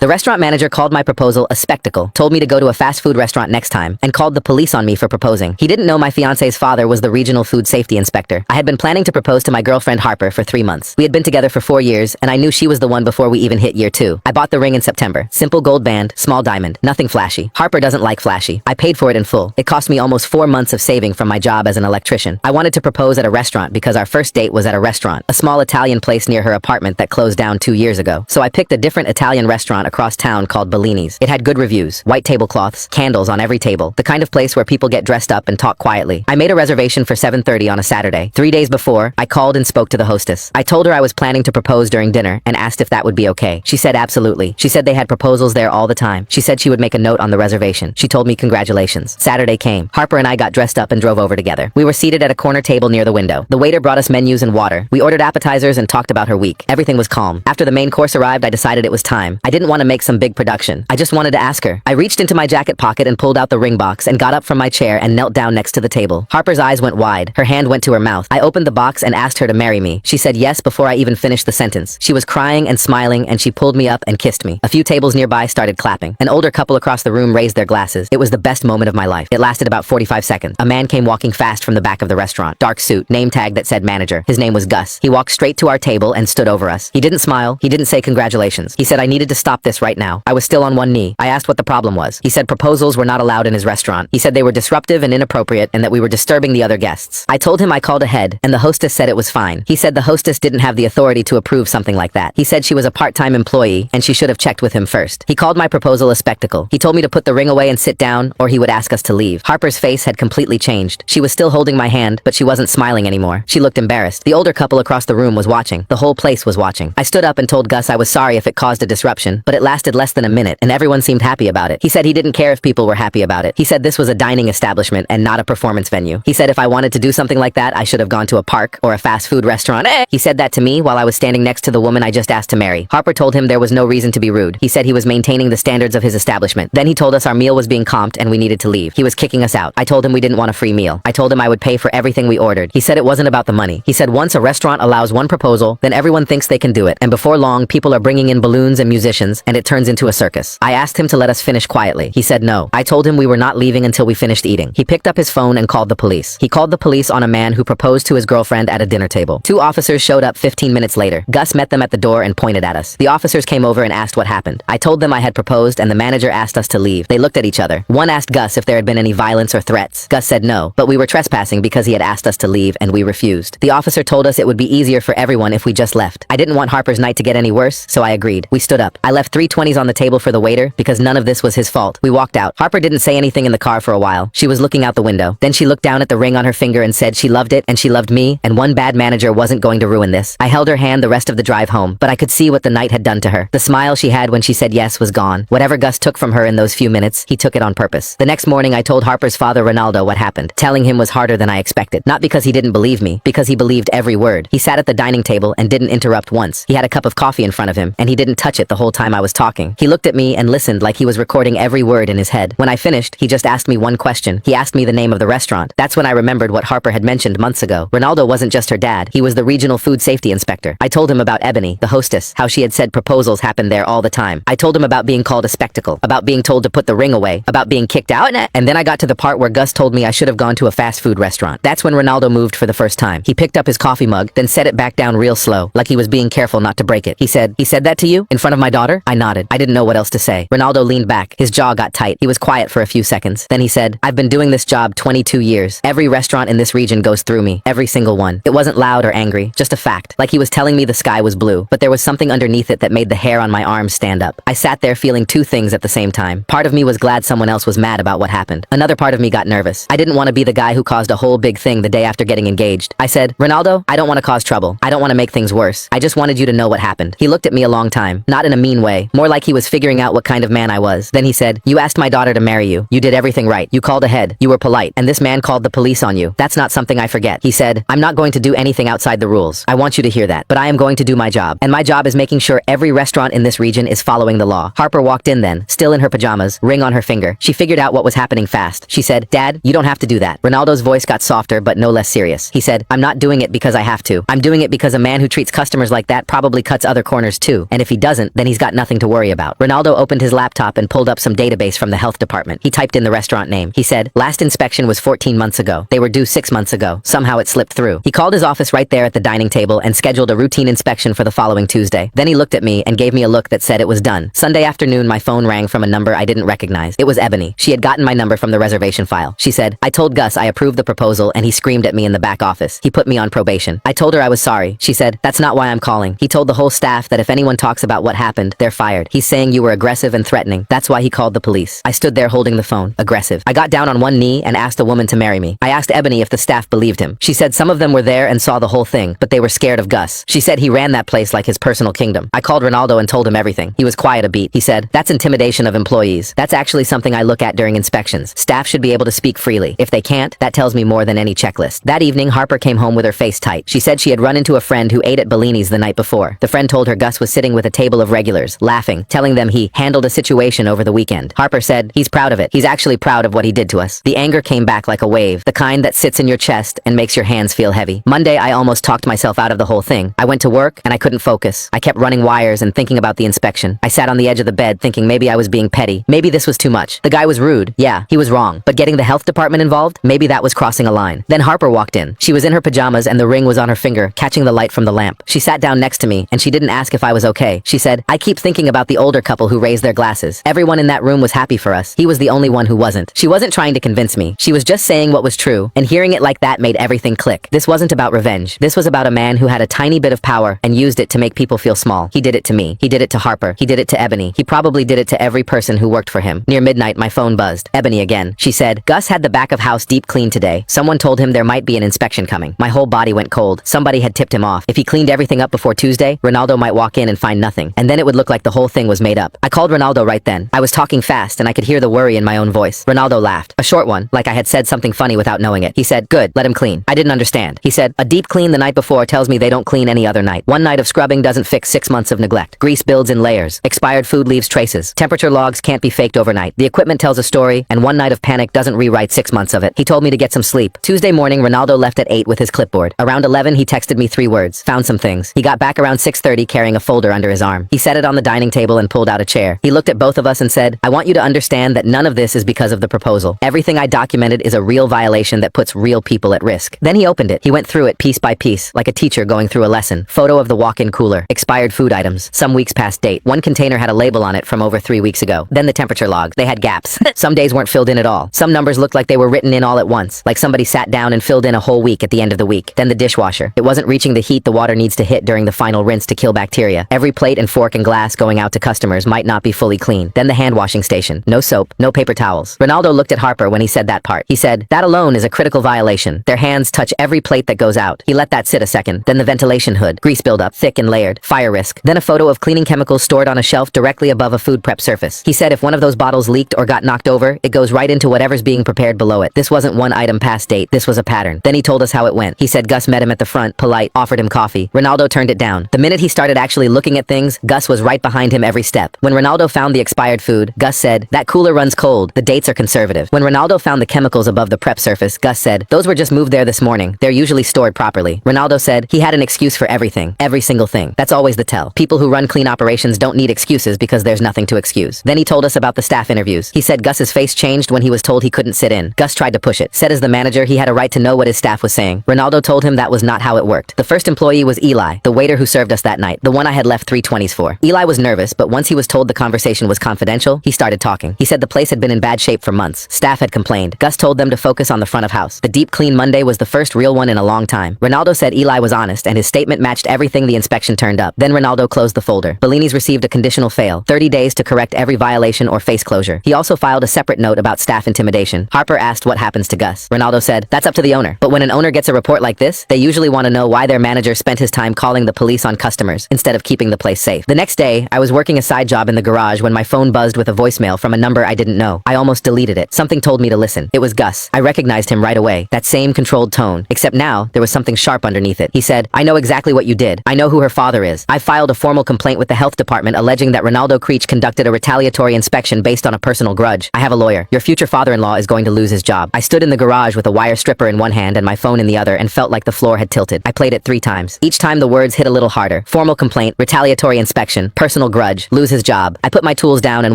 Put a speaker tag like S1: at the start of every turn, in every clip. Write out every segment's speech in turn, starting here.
S1: The restaurant manager called my proposal a spectacle, told me to go to a fast food restaurant next time, and called the police on me for proposing. He didn't know my fiancé's father was the regional food safety inspector. I had been planning to propose to my girlfriend Harper for 3 months. We had been together for 4 years, and I knew she was the one before we even hit year 2. I bought the ring in September. Simple gold band, small diamond, nothing flashy. Harper doesn't like flashy. I paid for it in full. It cost me almost 4 months of saving from my job as an electrician. I wanted to propose at a restaurant because our first date was at a restaurant, a small Italian place near her apartment that closed down 2 years ago. So I picked a different Italian restaurant across town called Bellini's. It had good reviews, white tablecloths, candles on every table, the kind of place where people get dressed up and talk quietly. I made a reservation for 7:30 on a Saturday. 3 days before, I called and spoke to the hostess. I told her I was planning to propose during dinner and asked if that would be okay. She said absolutely. She said they had proposals there all the time. She said she would make a note on the reservation. She told me congratulations. Saturday came. Harper and I got dressed up and drove over together. We were seated at a corner table near the window. The waiter brought us menus and water. We ordered appetizers and talked about her week. Everything was calm. After the main course arrived, I decided it was time. I didn't want to make some big production. I just wanted to ask her. I reached into my jacket pocket and pulled out the ring box and got up from my chair and knelt down next to the table. Harper's eyes went wide. Her hand went to her mouth. I opened the box and asked her to marry me. She said yes before I even finished the sentence. She was crying and smiling, and she pulled me up and kissed me. A few tables nearby started clapping. An older couple across the room raised their glasses. It was the best moment of my life. It lasted about 45 seconds. A man came walking fast from the back of the restaurant. Dark suit, name tag that said manager. His name was Gus. He walked straight to our table and stood over us. He didn't smile. He didn't say congratulations. He said I needed to stop this right now. I was still on one knee. I asked what the problem was. He said proposals were not allowed in his restaurant. He said they were disruptive and inappropriate and that we were disturbing the other guests. I told him I called ahead, and the hostess said it was fine. He said the hostess didn't have the authority to approve something like that. He said she was a part-time employee and she should have checked with him first. He called my proposal a spectacle. He told me to put the ring away and sit down, or he would ask us to leave. Harper's face had completely changed. She was still holding my hand, but she wasn't smiling anymore. She looked embarrassed. The older couple across the room was watching. The whole place was watching. I stood up and told Gus I was sorry if it caused a disruption, but it lasted less than a minute and everyone seemed happy about it. He said he didn't care if people were happy about it. He said this was a dining establishment and not a performance venue. He said if I wanted to do something like that, I should have gone to a park or a fast food restaurant. He said that to me while I was standing next to the woman I just asked to marry. Harper told him there was no reason to be rude. He said he was maintaining the standards of his establishment. Then he told us our meal was being comped and we needed to leave. He was kicking us out. I told him we didn't want a free meal. I told him I would pay for everything we ordered. He said it wasn't about the money. He said once a restaurant allows one proposal, then everyone thinks they can do it. And before long, people are bringing in balloons and musicians, and it turns into a circus. I asked him to let us finish quietly. He said no. I told him we were not leaving until we finished eating. He picked up his phone and called the police. He called the police on a man who proposed to his girlfriend at a dinner table. 2 officers showed up 15 minutes later. Gus met them at the door and pointed at us. The officers came over and asked what happened. I told them I had proposed and the manager asked us to leave. They looked at each other. One asked Gus if there had been any violence or threats. Gus said no, but we were trespassing because he had asked us to leave and we refused. The officer told us it would be easier for everyone if we just left. I didn't want Harper's night to get any worse, so I agreed. We stood up. I left 3 20s on the table for the waiter because none of this was his fault. We walked out. Harper didn't say anything in the car for a while. She was looking out the window. Then she looked down at the ring on her finger and said she loved it and she loved me and one bad manager wasn't going to ruin this. I held her hand the rest of the drive home, but I could see what the night had done to her. The smile she had when she said yes was gone. Whatever Gus took from her in those few minutes, he took it on purpose. The next morning I told Harper's father Ronaldo what happened. Telling him was harder than I expected. Not because he didn't believe me, because he believed every word. He sat at the dining table and didn't interrupt once. He had a cup of coffee in front of him and he didn't touch it the whole time I was talking. He looked at me and listened like he was recording every word in his head. When I finished, he just asked me one question. He asked me the name of the restaurant. That's when I remembered what Harper had mentioned months ago. Ronaldo wasn't just her dad. He was the regional food safety inspector. I told him about Ebony, the hostess, how she had said proposals happened there all the time. I told him about being called a spectacle, about being told to put the ring away, about being kicked out, and then I got to the part where Gus told me I should have gone to a fast food restaurant. That's when Ronaldo moved for the first time. He picked up his coffee mug, then set it back down real slow, like he was being careful not to break it. He said that to you? In front of my daughter? I nodded. I didn't know what else to say. Ronaldo leaned back. His jaw got tight. He was quiet for a few seconds. Then he said, I've been doing this job 22 years. Every restaurant in this region goes through me. Every single one. It wasn't loud or angry, just a fact. Like he was telling me the sky was blue, but there was something underneath it that made the hair on my arms stand up. I sat there feeling 2 things at the same time. Part of me was glad someone else was mad about what happened. Another part of me got nervous. I didn't want to be the guy who caused a whole big thing the day after getting engaged. I said, Ronaldo, I don't want to cause trouble. I don't want to make things worse. I just wanted you to know what happened. He looked at me a long time, not in a mean way, more like he was figuring out what kind of man I was. Then he said, you asked my daughter to marry you. You did everything right. You called ahead. You were polite. And this man called the police on you. That's not something I forget. He said, I'm not going to do anything outside the rules. I want you to hear that. But I am going to do my job. And my job is making sure every restaurant in this region is following the law. Harper walked in then, still in her pajamas, ring on her finger. She figured out what was happening fast. She said, Dad, you don't have to do that. Ronaldo's voice got softer but no less serious. He said, I'm not doing it because I have to. I'm doing it because a man who treats customers like that probably cuts other corners too. And if he doesn't, then he's got nothing nothing to worry about. Ronaldo opened his laptop and pulled up some database from the health department. He typed in the restaurant name. He said, last inspection was 14 months ago. They were due 6 months ago. Somehow it slipped through. He called his office right there at the dining table and scheduled a routine inspection for the following Tuesday. Then he looked at me and gave me a look that said it was done. Sunday afternoon, my phone rang from a number I didn't recognize. It was Ebony. She had gotten my number from the reservation file. She said, I told Gus I approved the proposal and he screamed at me in the back office. He put me on probation. I told her I was sorry. She said, that's not why I'm calling. He told the whole staff that if anyone talks about what happened, they're fired. He's saying you were aggressive and threatening. That's why he called the police. I stood there holding the phone, aggressive. I got down on one knee and asked a woman to marry me. I asked Ebony if the staff believed him. She said some of them were there and saw the whole thing, but they were scared of Gus. She said he ran that place like his personal kingdom. I called Ronaldo and told him everything. He was quiet a beat. He said, that's intimidation of employees. That's actually something I look at during inspections. Staff should be able to speak freely. If they can't, that tells me more than any checklist. That evening, Harper came home with her face tight. She said she had run into a friend who ate at Bellini's the night before. The friend told her Gus was sitting with a table of regulars, laughing, telling them he handled a situation over the weekend. Harper said, he's proud of it. He's actually proud of what he did to us. The anger came back like a wave, the kind that sits in your chest and makes your hands feel heavy. Monday, I almost talked myself out of the whole thing. I went to work and I couldn't focus. I kept running wires and thinking about the inspection. I sat on the edge of the bed thinking maybe I was being petty. Maybe this was too much. The guy was rude. Yeah, he was wrong. But getting the health department involved, maybe that was crossing a line. Then Harper walked in. She was in her pajamas and the ring was on her finger, catching the light from the lamp. She sat down next to me and she didn't ask if I was okay. She said, I keep thinking about the older couple who raised their glasses. Everyone in that room was happy for us. He was the only one who wasn't. She wasn't trying to convince me. She was just saying what was true, and hearing it like that made everything click. This wasn't about revenge. This was about a man who had a tiny bit of power and used it to make people feel small. He did it to me. He did it to Harper. He did it to Ebony. He probably did it to every person who worked for him. Near midnight, my phone buzzed. Ebony again. She said, Gus had the back of house deep cleaned today. Someone told him there might be an inspection coming. My whole body went cold. Somebody had tipped him off. If he cleaned everything up before Tuesday, Ronaldo might walk in and find nothing. And then it would look like the whole thing was made up. I called Ronaldo right then. I was talking fast and I could hear the worry in my own voice. Ronaldo laughed. A short one, like I had said something funny without knowing it. He said, good, let him clean. I didn't understand. He said, a deep clean the night before tells me they don't clean any other night. One night of scrubbing doesn't fix 6 months of neglect. Grease builds in layers. Expired food leaves traces. Temperature logs can't be faked overnight. The equipment tells a story, and one night of panic doesn't rewrite 6 months of it. He told me to get some sleep. Tuesday morning, Ronaldo left at 8 with his clipboard. Around 11, he texted me 3 words. Found some things. He got back around 6:30 carrying a folder under his arm. He set it on the dining table and pulled out a chair. He looked at both of us and said, I want you to understand that none of this is because of the proposal. Everything I documented is a real violation that puts real people at risk. Then he opened it. He went through it piece by piece, like a teacher going through a lesson. Photo of the walk-in cooler. Expired food items. Some weeks past date. One container had a label on it from over 3 weeks ago. Then the temperature logs. They had gaps. Some days weren't filled in at all. Some numbers looked like they were written in all at once, like somebody sat down and filled in a whole week at the end of the week. Then the dishwasher. It wasn't reaching the heat the water needs to hit during the final rinse to kill bacteria. Every plate and fork and glass going out to customers might not be fully clean. Then the hand washing station. No soap, no paper towels. Ronaldo looked at Harper when he said that part. He said, that alone is a critical violation. Their hands touch every plate that goes out. He let that sit a second. Then the ventilation hood. Grease buildup, thick and layered. Fire risk. Then a photo of cleaning chemicals stored on a shelf directly above a food prep surface. He said if one of those bottles leaked or got knocked over, it goes right into whatever's being prepared below it. This wasn't one item past date. This was a pattern. Then he told us how it went. He said Gus met him at the front, polite, offered him coffee. Ronaldo turned it down. The minute he started actually looking at things, Gus was right behind him every step. When Ronaldo found the expired food, Gus said, that cooler runs cold. The dates are conservative. When Ronaldo found the chemicals above the prep surface, Gus said, those were just moved there this morning. They're usually stored properly. Ronaldo said he had an excuse for everything. Every single thing. That's always the tell. People who run clean operations don't need excuses because there's nothing to excuse. Then he told us about the staff interviews. He said Gus's face changed when he was told he couldn't sit in. Gus tried to push it. Said as the manager he had a right to know what his staff was saying. Ronaldo told him that was not how it worked. The first employee was Eli, the waiter who served us that night, the one I had left 320s for. Eli was nervous, but once he was told the conversation was confidential, he started talking. He said the place had been in bad shape for months. Staff had complained. Gus told them to focus on the front of house. The deep clean Monday was the first real one in a long time. Ronaldo said Eli was honest and his statement matched everything the inspection turned up. Then Ronaldo closed the folder. Bellini's received a conditional fail, 30 days to correct every violation or face closure. He also filed a separate note about staff intimidation. Harper asked what happens to Gus. Ronaldo said, that's up to the owner. But when an owner gets a report like this, they usually want to know why their manager spent his time calling the police on customers instead of keeping the place safe. The next day, I was working a side job in the garage when my phone buzzed with a voicemail from a number I didn't know. I almost deleted it. Something told me to listen. It was Gus. I recognized him right away. That same controlled tone. Except now, there was something sharp underneath it. He said, I know exactly what you did. I know who her father is. I filed a formal complaint with the health department alleging that Ronaldo Creech conducted a retaliatory inspection based on a personal grudge. I have a lawyer. Your future father-in-law is going to lose his job. I stood in the garage with a wire stripper in one hand and my phone in the other and felt like the floor had tilted. I played it 3 times. Each time the words hit a little harder. Formal complaint, retaliatory inspection, personal personal grudge, lose his job. I put my tools down and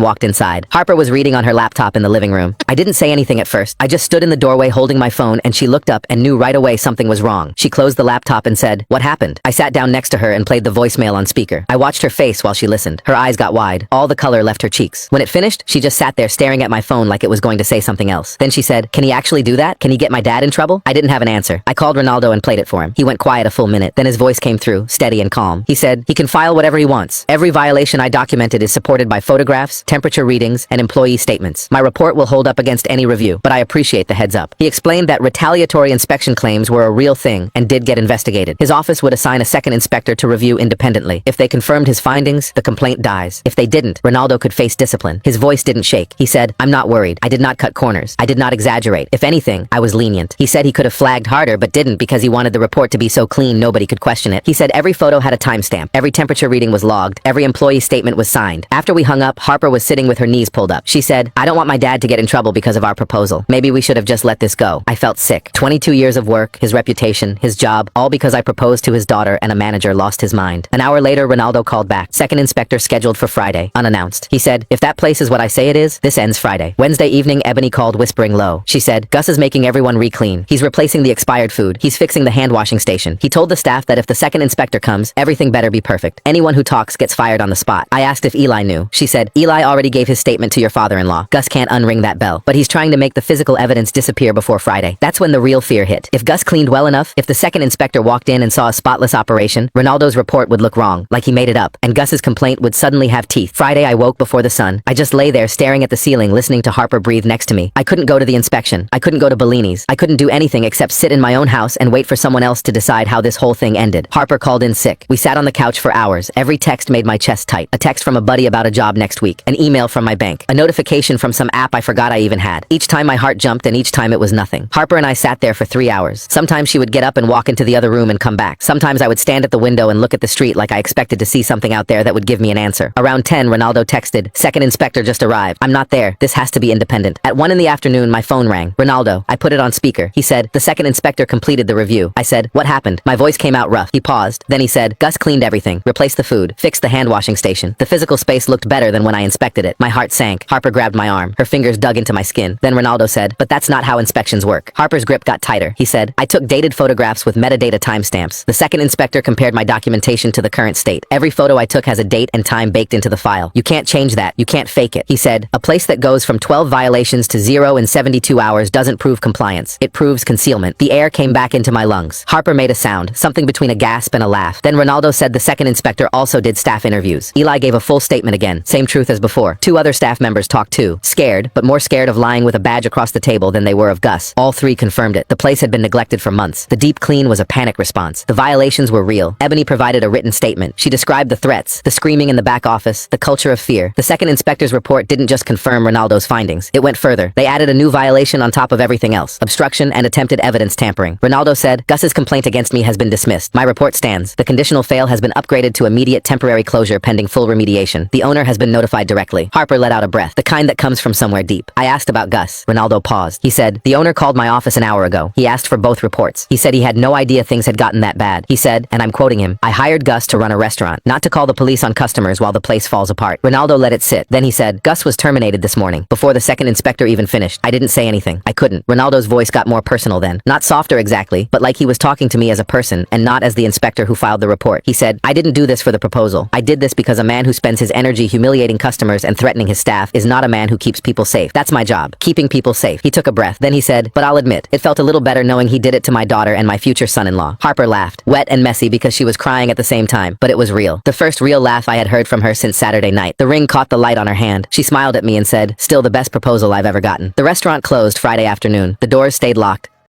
S1: walked inside. Harper was reading on her laptop in the living room. I didn't say anything at first. I just stood in the doorway holding my phone, and she looked up and knew right away something was wrong. She closed the laptop and said, "What happened?" I sat down next to her and played the voicemail on speaker. I watched her face while she listened. Her eyes got wide. All the color left her cheeks. When it finished, she just sat there staring at my phone like it was going to say something else. Then she said, "Can he actually do that? Can he get my dad in trouble?" I didn't have an answer. I called Ronaldo and played it for him. He went quiet a full minute. Then his voice came through, steady and calm. He said, "He can file whatever he wants. Every violation I documented is supported by photographs, temperature readings, and employee statements. My report will hold up against any review, but I appreciate the heads up." He explained that retaliatory inspection claims were a real thing and did get investigated. His office would assign a second inspector to review independently. If they confirmed his findings, the complaint dies. If they didn't, Ronaldo could face discipline. His voice didn't shake. He said, "I'm not worried. I did not cut corners. I did not exaggerate. If anything, I was lenient." He said he could have flagged harder but didn't because he wanted the report to be so clean nobody could question it. He said every photo had a timestamp. Every temperature reading was logged. Every employee statement was signed. After we hung up, Harper was sitting with her knees pulled up. She said, "I don't want my dad to get in trouble because of our proposal. Maybe we should have just let this go." I felt sick. 22 years of work, his reputation, his job, all because I proposed to his daughter and a manager lost his mind. An hour later, Ronaldo called back. Second inspector scheduled for Friday, unannounced. He said, "If that place is what I say it is, this ends Friday." Wednesday evening, Ebony called whispering low. She said, "Gus is making everyone re-clean. He's replacing the expired food. He's fixing the hand washing station. He told the staff that if the second inspector comes, everything better be perfect. Anyone who talks gets fired on the spot." I asked if Eli knew. She said, "Eli already gave his statement to your father-in-law. Gus can't unring that bell, but he's trying to make the physical evidence disappear before Friday." That's when the real fear hit. If Gus cleaned well enough, if the second inspector walked in and saw a spotless operation, Ronaldo's report would look wrong, like he made it up, and Gus's complaint would suddenly have teeth. Friday, I woke before the sun. I just lay there staring at the ceiling, listening to Harper breathe next to me. I couldn't go to the inspection. I couldn't go to Bellini's. I couldn't do anything except sit in my own house and wait for someone else to decide how this whole thing ended. Harper called in sick. We sat on the couch for hours. Every text made my chest tight. A text from a buddy about a job next week. An email from my bank. A notification from some app I forgot I even had. Each time my heart jumped and each time it was nothing. Harper and I sat there for 3 hours. Sometimes she would get up and walk into the other room and come back. Sometimes I would stand at the window and look at the street like I expected to see something out there that would give me an answer. Around 10, Ronaldo texted, "Second inspector just arrived. I'm not there. This has to be independent." At 1 in the afternoon, my phone rang. "Ronaldo." I put it on speaker. He said, "The second inspector completed the review." I said, "What happened?" My voice came out rough. He paused. Then he said, "Gus cleaned everything. Replaced the food. Fixed the hand washing station. The physical space looked better than when I inspected it." My heart sank. Harper grabbed my arm. Her fingers dug into my skin. Then Ronaldo said, "But that's not how inspections work." Harper's grip got tighter. He said, "I took dated photographs with metadata timestamps. The second inspector compared my documentation to the current state. Every photo I took has a date and time baked into the file. You can't change that. You can't fake it." He said, "A place that goes from 12 violations to 0 in 72 hours doesn't prove compliance. It proves concealment." The air came back into my lungs. Harper made a sound, something between a gasp and a laugh. Then Ronaldo said the second inspector also did staff interviews. Eli gave a full statement again. Same truth as before. 2 other staff members talked too. Scared, but more scared of lying with a badge across the table than they were of Gus. All 3 confirmed it. The place had been neglected for months. The deep clean was a panic response. The violations were real. Ebony provided a written statement. She described the threats, the screaming in the back office, the culture of fear. The second inspector's report didn't just confirm Ronaldo's findings. It went further. They added a new violation on top of everything else. Obstruction and attempted evidence tampering. Ronaldo said, "Gus's complaint against me has been dismissed. My report stands. The conditional fail has been upgraded to immediate temporary closure pending full remediation. The owner has been notified directly." Harper let out a breath, the kind that comes from somewhere deep. I asked about Gus. Ronaldo paused. He said, "The owner called my office an hour ago. He asked for both reports. He said he had no idea things had gotten that bad. He said, and I'm quoting him, 'I hired Gus to run a restaurant, not to call the police on customers while the place falls apart.'" Ronaldo let it sit. Then he said, "Gus was terminated this morning." Before the second inspector even finished, I didn't say anything. I couldn't. Ronaldo's voice got more personal then. Not softer exactly, but like he was talking to me as a person and not as the inspector who filed the report. He said, "I didn't do this for the proposal. I did this because a man who spends his energy humiliating customers and threatening his staff is not a man who keeps people safe. That's my job. Keeping people safe." He took a breath. Then he said, "But I'll admit, it felt a little better knowing he did it to my daughter and my future son-in-law." Harper laughed, wet and messy because she was crying at the same time, but it was real. The first real laugh I had heard from her since Saturday night. The ring caught the light on her hand. She smiled at me and said, "Still the best proposal I've ever gotten." The restaurant closed Friday afternoon. The doors stayed locked.